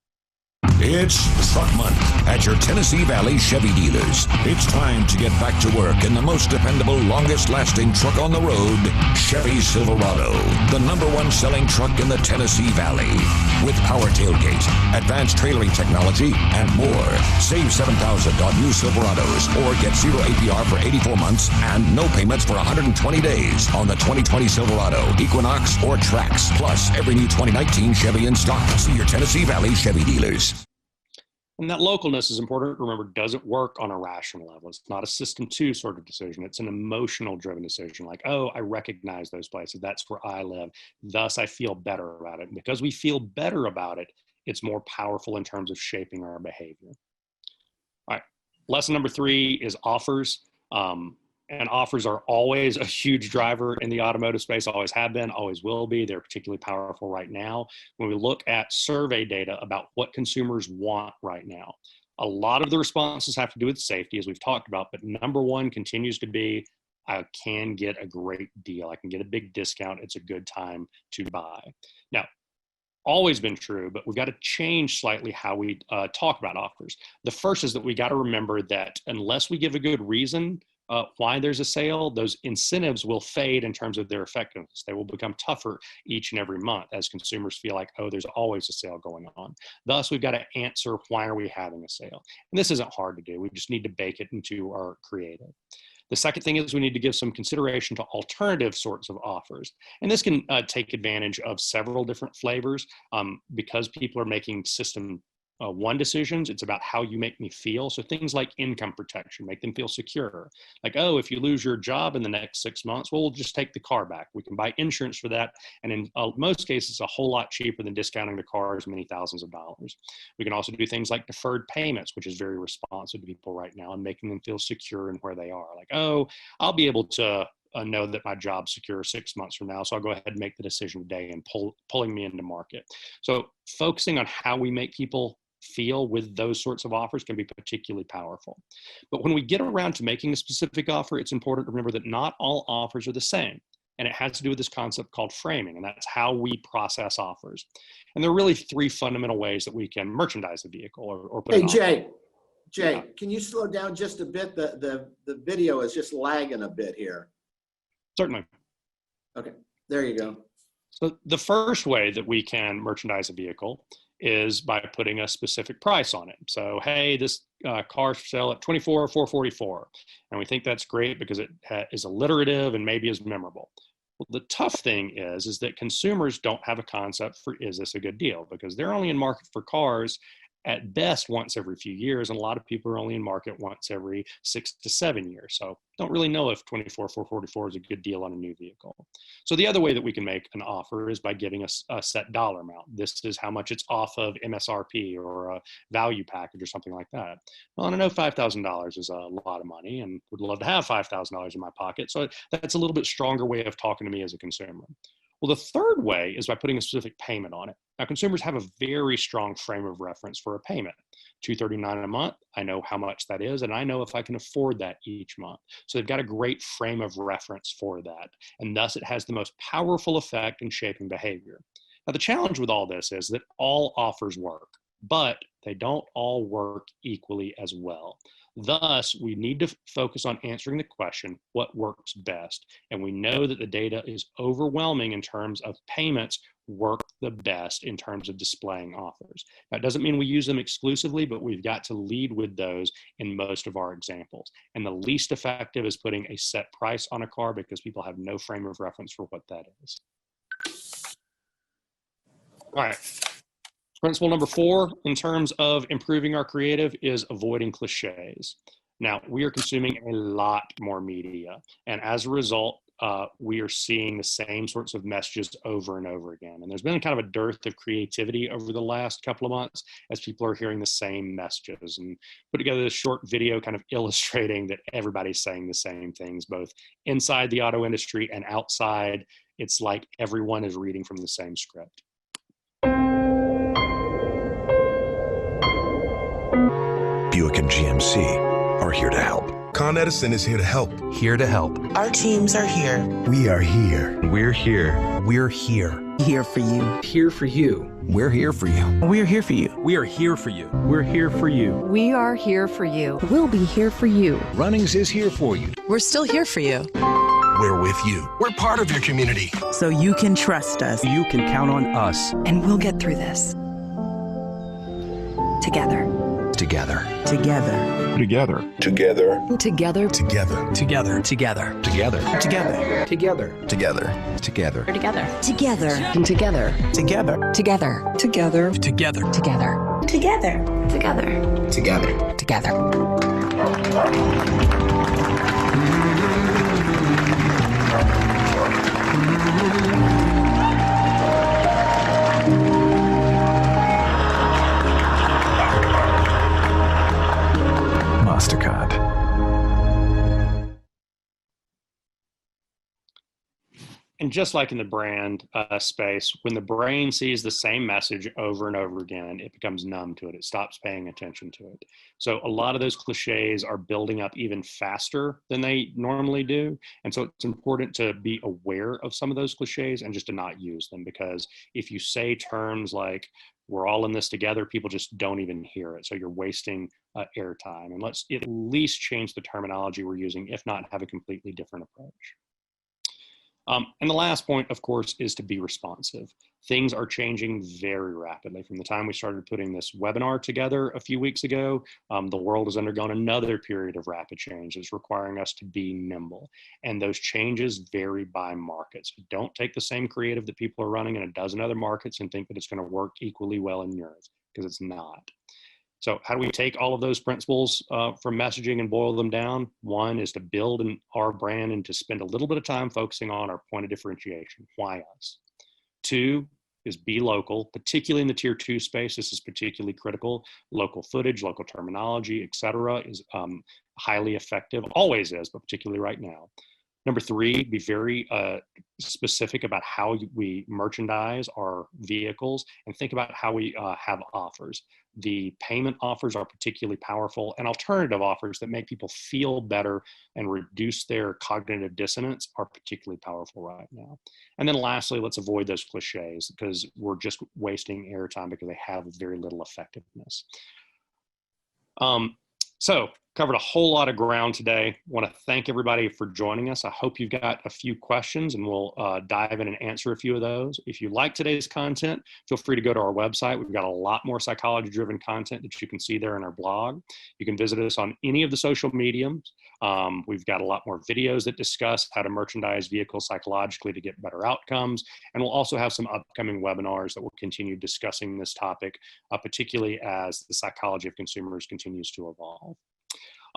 It's Truck Month at your Tennessee Valley Chevy dealers. It's time to get back to work in the most dependable, longest-lasting truck on the road, Chevy Silverado, the #1 selling truck in the Tennessee Valley. With power tailgate, advanced trailering technology, and more. Save $7,000 on new Silverados, or get 0 APR for 84 months and no payments for 120 days on the 2020 Silverado, Equinox, or Trax, plus every new 2019 Chevy in stock. See your Tennessee Valley Chevy dealers. And that localness is important to remember, doesn't work on a rational level. It's not a system 2 sort of decision. It's an emotional driven decision, like, oh, I recognize those places. That's where I live. Thus, I feel better about it. And because we feel better about it, it's more powerful in terms of shaping our behavior. All right. Lesson number 3 is offers. And offers are always a huge driver in the automotive space, always have been, always will be. They're particularly powerful right now. When we look at survey data about what consumers want right now, a lot of the responses have to do with safety, as we've talked about, but number 1 continues to be, I can get a great deal. I can get a big discount. It's a good time to buy. Now, always been true, but we've got to change slightly how we talk about offers. The first is that we got to remember that unless we give a good reason why there's a sale, those incentives will fade in terms of their effectiveness. They will become tougher each and every month as consumers feel like, oh, there's always a sale going on. Thus, we've got to answer, why are we having a sale? And this isn't hard to do. We just need to bake it into our creative. The second thing is we need to give some consideration to alternative sorts of offers. And this can take advantage of several different flavors because people are making system one decisions. It's about how you make me feel. So things like income protection, make them feel secure. Like, oh, if you lose your job in the next 6 months, well, we'll just take the car back. We can buy insurance for that. And in most cases, it's a whole lot cheaper than discounting the cars many thousands of dollars. We can also do things like deferred payments, which is very responsive to people right now and making them feel secure in where they are. Like, oh, I'll be able to know that my job's secure 6 months from now. So I'll go ahead and make the decision today and pulling me into market. So focusing on how we make people feel with those sorts of offers can be particularly powerful. But when we get around to making a specific offer, it's important to remember that not all offers are the same. And it has to do with this concept called framing, and that's how we process offers. And there are really three fundamental ways that we can merchandise a vehicle or put Hey, an offer. Jay, can you slow down just a bit? The video is just lagging a bit here. Certainly. Okay, there you go. So the first way that we can merchandise a vehicle is by putting a specific price on it. So, hey, this car for sale at $24,444. And we think that's great because it is alliterative and maybe is memorable. Well, the tough thing is that consumers don't have a concept for, is this a good deal? Because they're only in market for cars at best once every few years, and a lot of people are only in market once every 6 to 7 years. So don't really know if $24,444 is a good deal on a new vehicle. So the other way that we can make an offer is by giving us a set dollar amount. This is how much it's off of MSRP or a value package or something like that. Well, and I know $5,000 is a lot of money and would love to have $5,000 in my pocket. So that's a little bit stronger way of talking to me as a consumer. Well, the third way is by putting a specific payment on it. Now, consumers have a very strong frame of reference for a payment. $239 a month, I know how much that is, and I know if I can afford that each month. So they've got a great frame of reference for that, and thus it has the most powerful effect in shaping behavior. Now, the challenge with all this is that all offers work, but they don't all work equally as well. Thus, we need to focus on answering the question, what works best? And we know that the data is overwhelming in terms of payments work the best in terms of displaying offers. That doesn't mean we use them exclusively, but we've got to lead with those in most of our examples. And the least effective is putting a set price on a car because people have no frame of reference for what that is. All right. Principle number 4, in terms of improving our creative, is avoiding cliches. Now, we are consuming a lot more media, and as a result, we are seeing the same sorts of messages over and over again. And there's been kind of a dearth of creativity over the last couple of months as people are hearing the same messages, and put together this short video kind of illustrating that everybody's saying the same things, both inside the auto industry and outside. It's like everyone is reading from the same script. Buick and GMC are here to help. Con Edison is here to help. Here to help. Our teams are here. We are here. We're here. We're here. Here for you. Here for you. We're here for you. We're here for you. We are here for you. We're here for you. We are here for you. We'll be here for you. Runnings is here for you. We're still here for you. We're with you. We're part of your community. So you can trust us. You can count on us. And we'll get through this. Together. Together. Together. Together. Together. Together. Together. Together. Together. Together. Together. Together. Together. Together. Together. Together. And together. Together. Together. Together. Together. Together. Together. Together. Together. Together. MasterCard. And just like in the brand space, when the brain sees the same message over and over again, it becomes numb to it. It stops paying attention to it. So a lot of those cliches are building up even faster than they normally do. And so it's important to be aware of some of those cliches and just to not use them, because if you say terms like, we're all in this together, people just don't even hear it. So you're wasting airtime. And let's at least change the terminology we're using, if not have a completely different approach. And the last point, of course, is to be responsive. Things are changing very rapidly. From the time we started putting this webinar together a few weeks ago, the world has undergone another period of rapid changes requiring us to be nimble. And those changes vary by markets. Don't take the same creative that people are running in a dozen other markets and think that it's going to work equally well in yours, because it's not. So how do we take all of those principles from messaging and boil them down? One is to build our brand and to spend a little bit of time focusing on our point of differentiation. Why us? Two is be local, particularly in the tier 2 space. This is particularly critical. Local footage, local terminology, et cetera, is highly effective, always is, but particularly right now. Number 3, be very specific about how we merchandise our vehicles and think about how we have offers. The payment offers are particularly powerful, and alternative offers that make people feel better and reduce their cognitive dissonance are particularly powerful right now. And then lastly, let's avoid those cliches, because we're just wasting airtime because they have very little effectiveness. So covered a whole lot of ground today. Want to thank everybody for joining us. I hope you've got a few questions, and we'll dive in and answer a few of those. If you like today's content, feel free to go to our website. We've got a lot more psychology-driven content that you can see there in our blog. You can visit us on any of the social mediums. We've got a lot more videos that discuss how to merchandise vehicles psychologically to get better outcomes. And we'll also have some upcoming webinars that will continue discussing this topic, particularly as the psychology of consumers continues to evolve.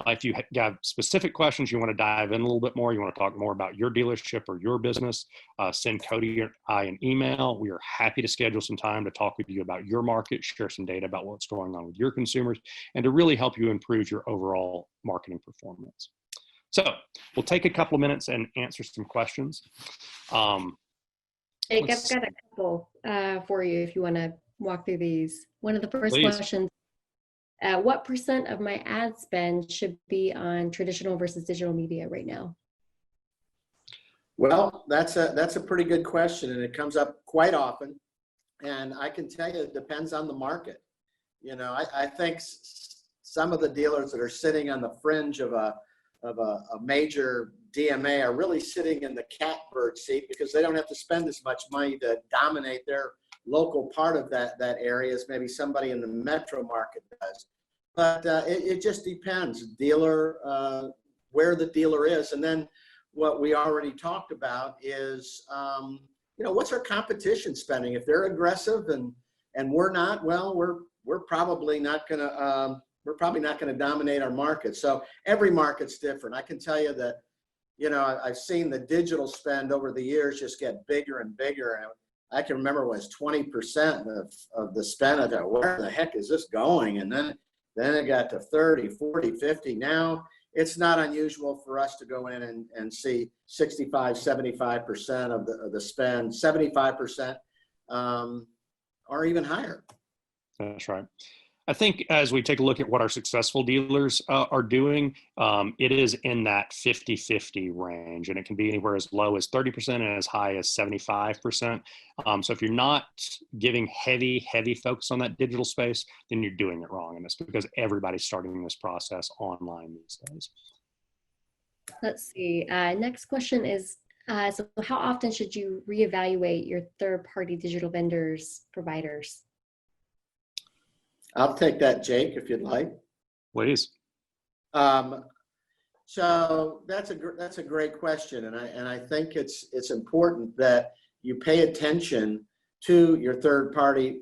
If you have specific questions, you want to dive in a little bit more, you want to talk more about your dealership or your business, send Cody or I an email. We are happy to schedule some time to talk with you about your market, share some data about what's going on with your consumers, and to really help you improve your overall marketing performance. So we'll take a couple of minutes and answer some questions. Jake, I've got a couple for you if you want to walk through these. One of the first questions. What % of my ad spend should be on traditional versus digital media right now? Well, that's a pretty good question, and it comes up quite often. And I can tell you, it depends on the market. You know, I think some of the dealers that are sitting on the fringe of a major DMA are really sitting in the catbird seat, because they don't have to spend as much money to dominate their local part of that area as maybe somebody in the metro market does. But it just depends, dealer, where the dealer is. And then what we already talked about is, you know, what's our competition spending? If they're aggressive and we're not, well, we're probably not going to dominate our market. So every market's different. I can tell you that, you know, I've seen the digital spend over the years just get bigger and bigger. And I can remember it was 20% of the spend. I thought, where the heck is this going? And then it got to 30, 40, 50. Now it's not unusual for us to go in and see 65, 75% of the spend, 75% or even higher. That's right. I think as we take a look at what our successful dealers are doing, it is in that 50-50 range, and it can be anywhere as low as 30% and as high as 75%. So if you're not giving heavy focus on that digital space, then you're doing it wrong. And it's because everybody's starting this process online these days. Let's see. Next question is, so how often should you reevaluate your third-party digital vendors, providers? I'll take that, Jake, if you'd like. Please. So that's a great question, and I think it's important that you pay attention to your third-party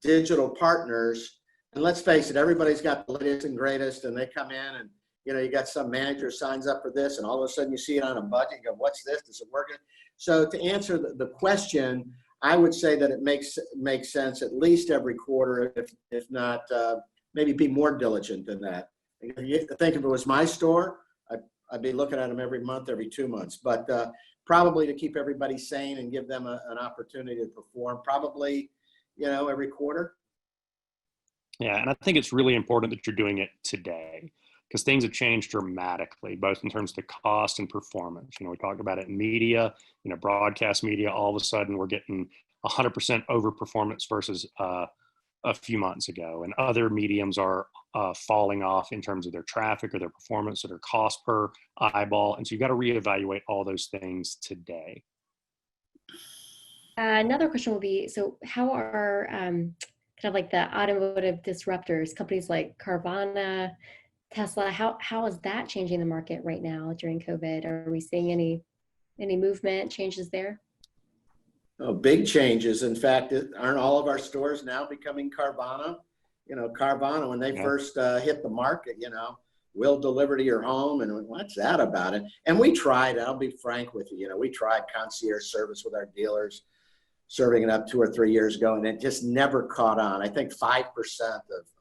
digital partners. And let's face it, everybody's got the latest and greatest, and they come in and, you know, you got some manager signs up for this, and all of a sudden you see it on a budget. You go, "What's this? Is it working?" So to answer the question, I would say that it makes sense at least every quarter, if not, maybe be more diligent than that. I think if it was my store, I'd be looking at them every month, every 2 months. But probably to keep everybody sane and give them an opportunity to perform, probably, you know, every quarter. Yeah, and I think it's really important that you're doing it today, because things have changed dramatically, both in terms of the cost and performance. You know, we talked about it in media, you know, broadcast media, all of a sudden we're getting 100% over performance versus a few months ago, and other mediums are falling off in terms of their traffic or their performance or their cost per eyeball. And so you've got to reevaluate all those things today. Another question will be, so how are kind of like the automotive disruptors, companies like Carvana, Tesla, how is that changing the market right now during COVID? Are we seeing any movement, changes there? Oh, big changes. In fact, aren't all of our stores now becoming Carvana? You know, Carvana, when they first hit the market, you know, we'll deliver to your home, and what's that about it? And we tried, I'll be frank with you, you know, we tried concierge service with our dealers, serving it up 2 or 3 years ago, and it just never caught on. I think 5%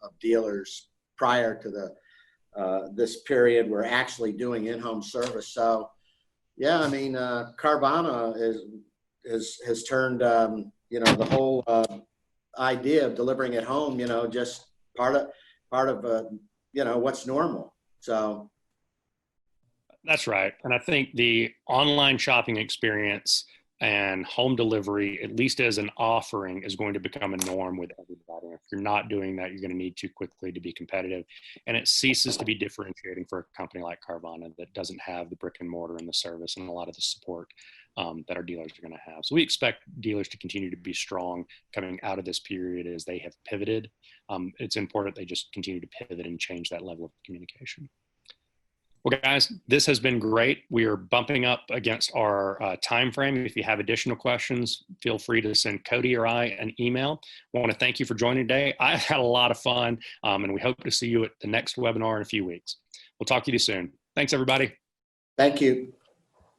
of dealers prior to this period were actually doing in-home service. So, yeah, I mean, Carvana has turned, you know, the whole idea of delivering at home, you know, just part of you know, what's normal. So that's right. And I think the online shopping experience and home delivery, at least as an offering, is going to become a norm with everybody. If you're not doing that, you're going to need to quickly to be competitive. And it ceases to be differentiating for a company like Carvana that doesn't have the brick and mortar and the service and a lot of the support that our dealers are going to have. So we expect dealers to continue to be strong coming out of this period as they have pivoted. It's important they just continue to pivot and change that level of communication. Well, guys, this has been great. We are bumping up against our time frame. If you have additional questions, feel free to send Cody or I an email. I want to thank you for joining today. I've had a lot of fun, and we hope to see you at the next webinar in a few weeks. We'll talk to you soon. Thanks, everybody. Thank you.